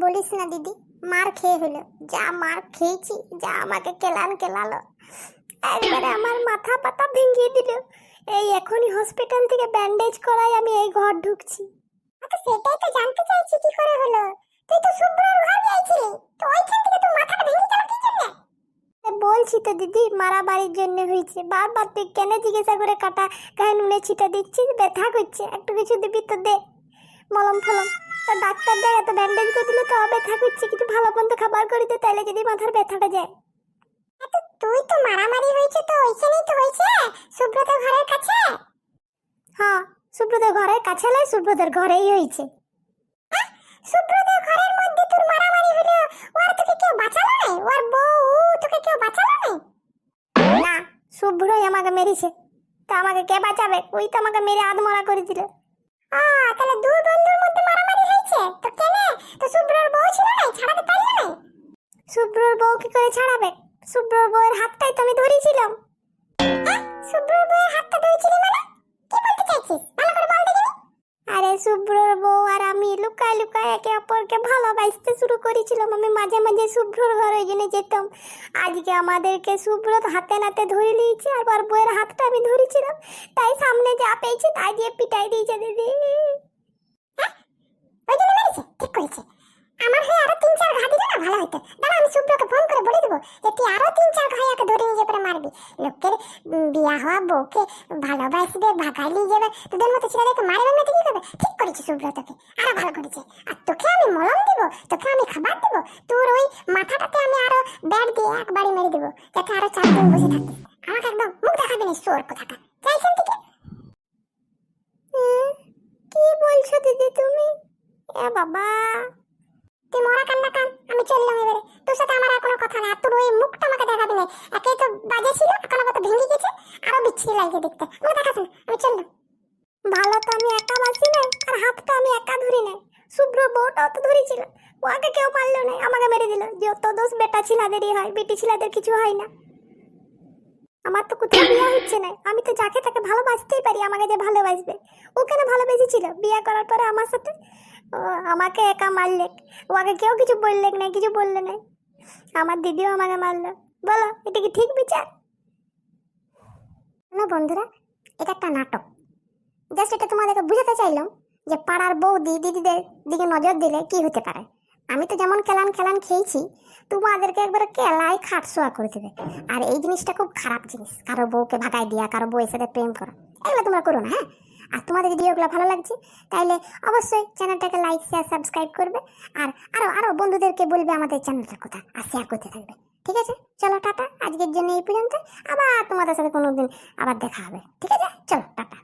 বলিস না দিদি, মার খেয়ে হলো। যা মার খেয়েছি, যা আমাকে কেলালো, একবারে আমার মাথা পাতা ভেঙে দিল। এই এখনই হসপিটাল থেকে ব্যান্ডেজ করাই আমি এই ঘর ঢুকছি। আচ্ছা সেটাই তো জানতে চাইছি, কি করে হলো? তুই তো শুভ্রর ঘর গিয়েছিলি, তো ওইখান থেকে তো মাথাটা ভেঙে গেল কি জন্য? বলছি তো দিদি, মারামারির জন্য হয়েছে। বারবার তুই কেন জিজ্ঞাসা করে কাটা গায়ে নুনে ছিটা দিচ্ছিস? ব্যথা করছে, একটু কিছু দিবি তো দে, মলম ফলম। তো ডাক্তার দেয় এত ব্যান্ডেজ করে দিল, তো ব্যথা করছে, কিছু ভালো মন্দ খাবার করে দে, তাইলে যদি মাথার ব্যথাটা যায়। তুই তো মারামারি হয়েছে তো ওইখানেই তো হয়েছে, সুব্রতের ঘরের কাছে। হ্যাঁ, সুব্রতের ঘরের কাছে নয়, সুব্রতের ঘরেই হয়েছে। সুব্রতের ঘরের মধ্যে তোর মারামারি হলো, ওর তোকে কেউ বাঁচালো না? ওর বউ তোকে কেউ বাঁচালো না? না, শুভ্রই আমাকে মেরেছে। তা আমাকে কে বাঁচাবে? ওই তো আমাকে মেরে আধমরা করে দিল। তাহলে দুই বন্ধুর মধ্যে মারামারি হয়েছে তো কেন? তো শুভ্রর বউ ছিল না, ছাড়াতে পারলো না? শুভ্রর বউ কি করে ছাড়াবে? শুভ্রর বউয়ের হাতটাই তো আমি ধরেছিলাম। শুভ্রর বউয়ের হাতটা ধরেছিলি মানে? কি বলতে চাইছিস, ভালো করে বল দেখিনি। আরে শুভ্রর বউ আর আমি লুকায় লুকায় একে অপরকে ভালোবাসতে শুরু করেছিলাম। আমি মাঝে মাঝে শুভ্রর ঘরে জেনে যেতাম। আজকে আমাদেরকে শুভ্র হাতে নাতে ধরে নিয়েছে, আর ওর বউয়ের হাতটা আমি ধরেছিলাম, তাই সামনে যা পেয়েছে তাই দিয়ে পিটাই দিয়েছে দিদি। ওই জন্য মেরেছে? ঠিক করেছে। আমার হয়ে আরো 3-4 ঘা দিলে না ভালো হতো। দাঁড়া, আমি শুভ্রকে ফোন করে বলে দেবো যে তুই আরো 3-4 ঘাইয়াকে ধরে নিয়ে পরে মারবি। লোকের বিয়া হওয়া বউকে ভালোবাসবে, ভাগাই নিয়ে যাবে, তোদের মতো ছেলেদেরকে মারবে না তো কি করবে? ঠিক করেছে শুভ্র, তোকে আরো ভালো করেছে। আর তোকে আমি মলম দিব, তোকে আমি খাবার দেবো, তোর ওই মাথাটাতে আমি আরো ব্যাট দিয়ে একবারই মেরে দেবো, যাতে আরো 4 দিন বসে থাকিস। আমাকে একদম মুখ দেখাবি না, শোর কোথাকার। যাই এখান থেকে। কি বলছো দিদি তুমি? এ বাবা, তুই মরা কান্না কান, আমি চললাম এবারে। তোর সাথে আমার আর কোনো কথা না। তোর ওই মুখটা আমাকে দেখাবি না। একেই তো বাজে ছিল, এখন আবার তো ভেঙে গেছে, আরো বিচ্ছিরি লাগছে দেখতে। মুখ দেখাস না, আমি চললাম। ভালো তো আমি একা বাসি নাই, আর হাতটা আমি একা ধরি নাই, শুভ্র বউটাও তো ধরেছিল। ওকে কেউ মারলো না, আমাকে মেরে দিল। যত দোষ বেটা ছিলাদেরই হয়, বেটি ছিলাদের কিছু হয় না। আমার তো কোথাও বিয়ে হচ্ছে না, আমি তো যাকে তাকে ভালোবাসতেই পারি। আমাকে যে ভালোবাসবে, ও কেন ভালোবেসেছিল বিয়ে করার পরে আমার সাথে? আমাকে একা মারলে, ওকে কেউ কিছু বললে না, কিছু বললে না। আমার দিদিও আমাকে মারলো। বলো, এটা কি ঠিক বিচার? না বন্ধুরা, এটা একটা নাটক। জাস্ট এটা তোমাদেরকে বুঝাতে চাইলাম যে পাড়ার বৌদি দিদিদের দিকে নজর দিলে কি হতে পারে। আমি তো যেমন কেলান খেলান খেয়েছি, তোমাদেরকে একবারে কেলাই খাটছোয়া করে দেবে। আর এই জিনিসটা খুব খারাপ জিনিস, কারো বউকে ভাগাই দিয়া, কারো বউয়ের সাথে প্রেম করা, এগুলো তোমরা করো না, হ্যাঁ? আর তোমাদের ভিডিওগুলো ভালো লাগছে তাইলে অবশ্যই চ্যানেলটাকে লাইক শেয়ার সাবস্ক্রাইব করবে। আর আরো আরো বন্ধুদেরকে বলবে আমাদের চ্যানেলটার কথা, আর শেয়ার করতে থাকবে। ঠিক আছে, চলো টাটা, আজকের জন্য এই পর্যন্ত। আবার তোমাদের সাথে কোনোদিন আবার দেখা হবে। ঠিক আছে, চলো টাটা।